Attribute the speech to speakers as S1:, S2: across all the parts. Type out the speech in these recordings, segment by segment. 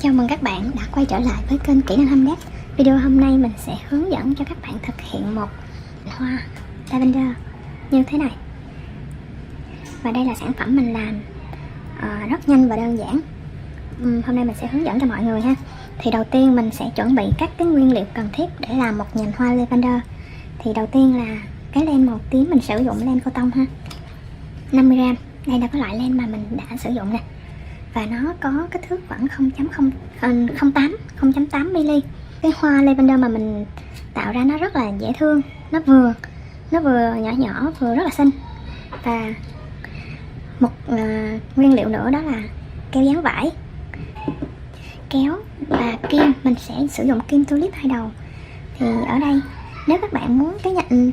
S1: Chào mừng các bạn đã quay trở lại với kênh Kỹ năng Handmade. Video hôm nay mình sẽ hướng dẫn cho các bạn thực hiện một hoa lavender như thế này. Và đây là sản phẩm mình làm rất nhanh và đơn giản. Hôm nay mình sẽ hướng dẫn cho mọi người ha. Thì đầu tiên mình sẽ chuẩn bị các cái nguyên liệu cần thiết để làm một nhành hoa lavender. Thì đầu tiên là cái len màu tím, mình sử dụng len cotton ha, 50g. Đây là cái loại len mà mình đã sử dụng nè, và nó có kích thước khoảng 0.8 mm. Cái hoa lavender mà mình tạo ra nó rất là dễ thương, nó vừa nhỏ vừa rất là xinh. Và một nguyên liệu nữa đó là keo dán vải, kéo và kim. Mình sẽ sử dụng kim tulip 2 đầu. Thì ở đây nếu các bạn muốn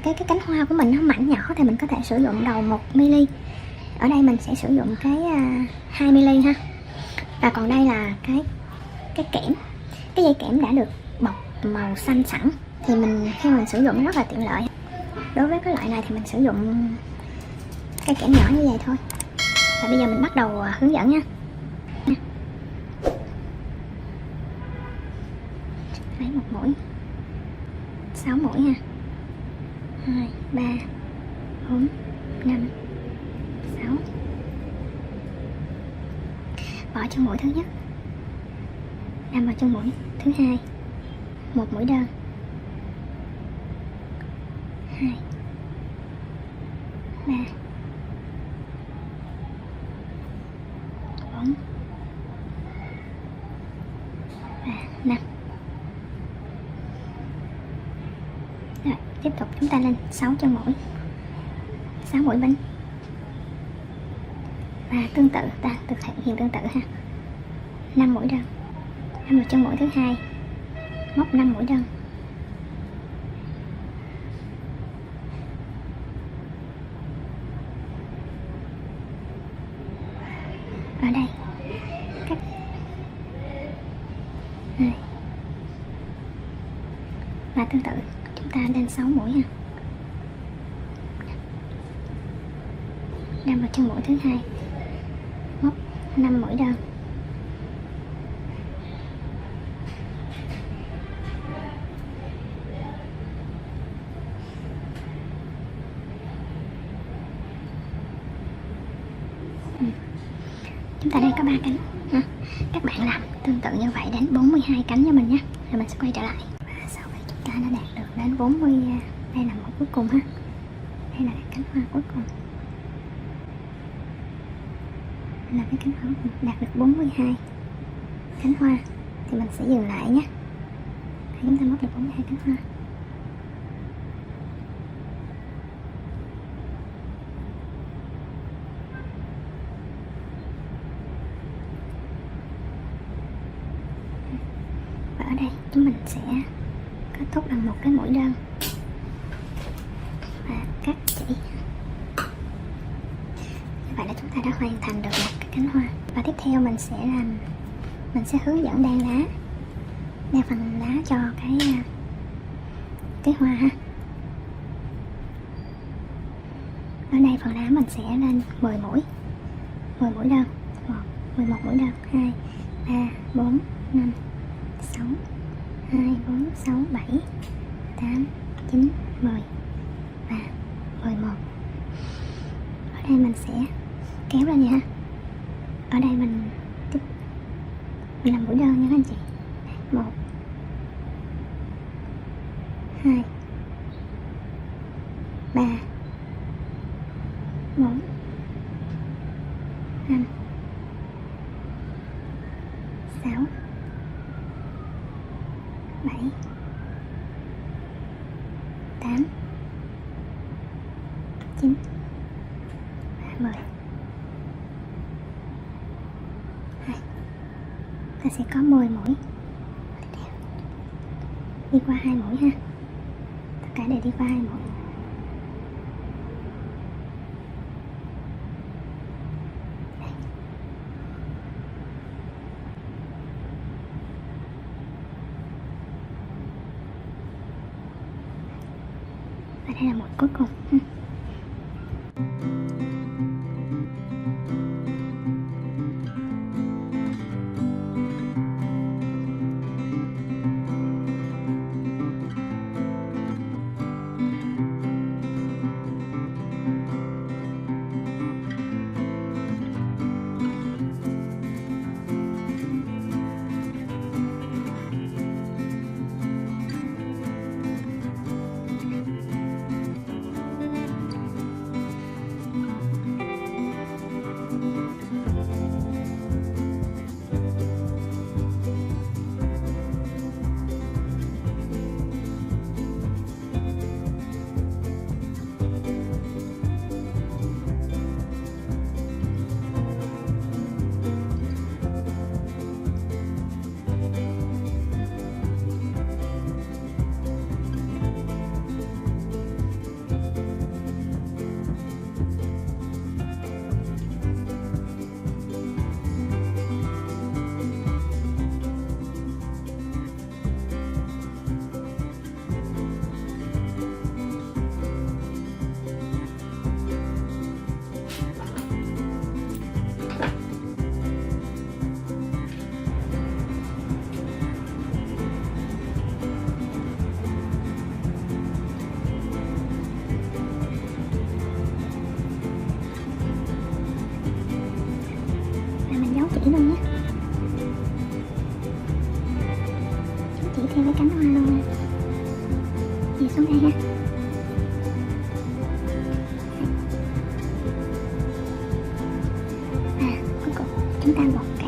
S1: cái cánh hoa của mình nó mảnh nhỏ thì mình có thể sử dụng đầu 1 mm. Ở đây mình sẽ sử dụng cái 2 mm ha. Và còn đây là cái kẽm, cái dây kẽm đã được bọc màu xanh sẵn, thì khi mình sử dụng rất là tiện lợi. Đối với cái loại này thì mình sử dụng cái kẽm nhỏ như vậy thôi. Và bây giờ mình bắt đầu hướng dẫn nha. Lấy một mũi, 6 mũi ha, 2, 3, 4, 5, 6. Bỏ chân mũi thứ nhất, đâm vào chân mũi thứ hai, một mũi đơn, 2, 3, 4 và 5. Rồi, tiếp tục chúng ta lên 6 chân mũi, 6 mũi bên. Và tương tự ta thực hiện tương tự ha, 5 mũi đơn, đâm vào chân mũi thứ hai, móc 5 mũi đơn, ở đây cắt 2. Và tương tự chúng ta lên 6 mũi ha, đâm vào chân mũi thứ hai, móc 5 mũi đơn, chúng ta đây có 3 cánh ha. Các bạn làm tương tự như vậy đến 42 cánh cho mình nhé, rồi mình sẽ quay trở lại. Và sau khi chúng ta đã đạt được đến 40, đây là mũi cuối cùng ha, đây là cái cánh hoa cuối cùng, là cái cánh hoa đạt được 42 cánh hoa thì mình sẽ dừng lại nhé. Thì chúng ta móc được 42 cánh hoa. Và ở đây chúng mình sẽ kết thúc bằng một cái mũi đơn và cắt chỉ. Như vậy là chúng ta đã hoàn thành được một cái cánh hoa. Và tiếp theo mình sẽ hướng dẫn đan lá, đan phần lá cho cái hoa ha. Ở đây phần lá mình sẽ lên 10 mũi, 10 mũi đơn, 11 mũi đơn, 2, 3, 4, 5, 6, 2, 4, 6, 7, 8, 9, 10 và 11. Ở đây mình sẽ kéo lên nha ha. Ở đây mình làm mũi đơn nha các anh chị. 1, 2, 3, 4, 5, 6, 7, 8, 9 và 10. Ta sẽ có 10 mũi đi qua 2 mũi ha, tất cả đều đi qua 2 mũi. Và đây là mũi cuối cùng. chúng ta bọc